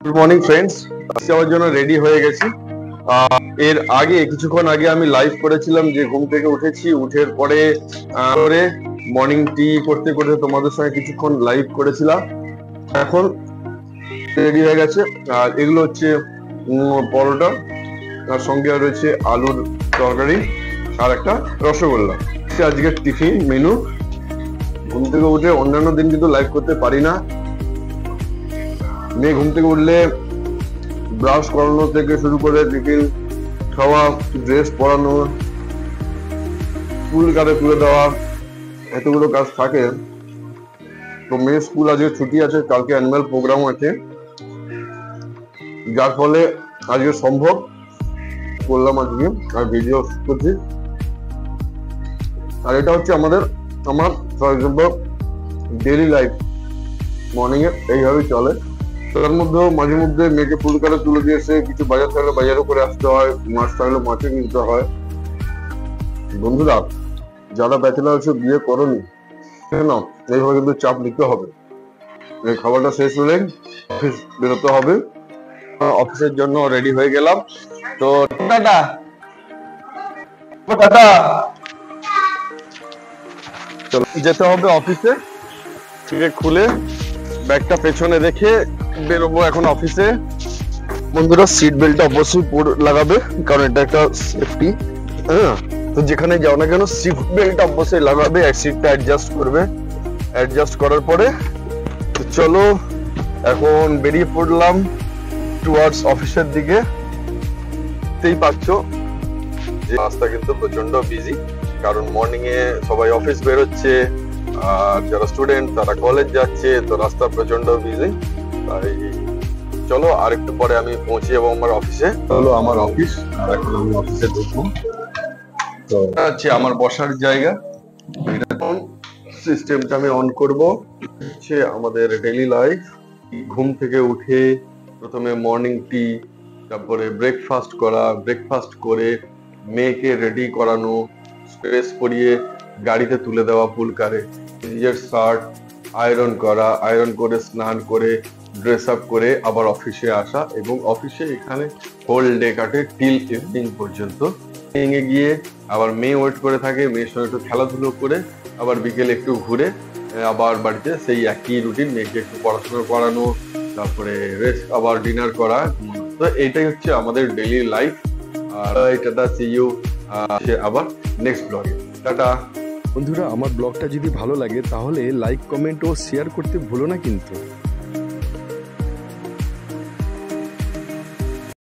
Good morning friends, যাওয়ার জন্য ready হয়ে গেছি। এর আগে কিছুক্ষণ আগে আমি লাইভ করেছিলাম যে ঘুম থেকে উঠেছি, উঠের পরে মর্নিং টি করতে করতে তোমাদের সঙ্গে কিছুক্ষণ লাইভ করেছিলাম। এখন রেডি হয়ে গেছে। আর এগুলো হচ্ছে পরোটা, তার সঙ্গে রয়েছে আলুর তরকারি আর একটা রসগোল্লা। আজকের টিফিন মেনু। ঘুম থেকে উঠে অন্যান্য দিন কিন্তু লাইভ করতে পারি না। মেয়ে ঘুম থেকে উঠলে ব্রাশ করানো থেকে শুরু করে টিফিন খাওয়া, ড্রেস পরানো, স্কুল কারে তুলে দেওয়া, এতগুলো কাজ থাকে। তো মেয়ে স্কুল আজকে ছুটি আছে, কালকে অ্যানুয়াল প্রোগ্রাম আছে, যার ফলে আজকে সম্ভব করলাম আজকে আর ভিডিও করছি। আর এটা হচ্ছে আমার for example daily life, morning এ এইভাবেই চলে। তার মধ্যেও মাঝে মধ্যে মেয়েকে ফুল কারে তুলে দিয়েছে, কিছু বাজার থাকলে বাজারও করে আসতে হয়, মাছ থাকলে মাছে কিনতে হয়। বন্ধুরা, যারা ব্যাচেলার আছে বিয়ে করনি, কেন এইভাবে কিন্তু চাপ নিতে হবে। এই খাবারটা শেষ হলে অফিস বেরোতে হবে। অফিসের জন্য রেডি হয়ে গেলাম। তো টাটা টাটা, চলো যেতে হবে অফিসে। থেকে খুলে ব্যাগটা পেছনে রেখে বেরোবো এখন অফিসে। বন্ধুরা, সিট বেল্ট অবশ্যই লাগাবে, কারণ এটা একটা সেফটি। হ্যাঁ, তো যেখানে যাও না কেন সিট বেল্ট অবশ্যই লাগাবে, আর সিটটা অ্যাডজাস্ট করবে। অ্যাডজাস্ট করার পরে চলো এখন বেরিয়ে পড়লাম টুয়ার্ডস অফিসের দিকে। দেখতেই পাচ্ছ যে রাস্তা কিন্তু প্রচন্ড বিজি, কারণ মর্নিং এ সবাই অফিস বেরোচ্ছে, আর যারা স্টুডেন্ট তারা কলেজ যাচ্ছে, তো রাস্তা প্রচন্ড বিজি। তাই চলো আর একটু পরে আমি পৌঁছে যাবো আমার অফিসে। হলো আমার অফিস, আর এখন আমি অফিসে ঢুকবো। তো হচ্ছে আমার বসার জায়গা। এখন সিস্টেমটা আমি অন করব। হচ্ছে আমাদের ডেইলি লাইফ। ঘুম থেকে উঠে প্রথমে মর্নিং টি, তারপরে ব্রেকফাস্ট করা, ব্রেকফাস্ট করে মেয়েকে রেডি করানো, স্ট্রেস পরিয়ে গাড়িতে তুলে দেওয়া পুলকারে, নিজের শার্ট আয়রন করা, আয়রন করে স্নান করে ড্রেস আপ করে আবার অফিসে আসা, এবং অফিসে এখানে হোল ডে কাটে টিল ইভিনিং পর্যন্ত। ইভিনিংয়ে গিয়ে আবার মেয়ে ওয়েট করে থাকে, মেয়ের সঙ্গে একটু খেলাধুলো করে আবার বিকেলে একটু ঘুরে আবার বাড়িতে সেই একই রুটিন, মেয়েকে একটু পড়াশোনা করানো, তারপরে রেস্ট, আবার ডিনার করা। তো এটাই হচ্ছে আমাদের ডেইলি লাইফ। আর এটা সি ইউ আবার নেক্সট ব্লগে। টাটা। বন্ধুরা, আমার ব্লগটা যদি ভালো লাগে তাহলে লাইক, কমেন্ট ও শেয়ার করতে ভুলো না কিন্তু।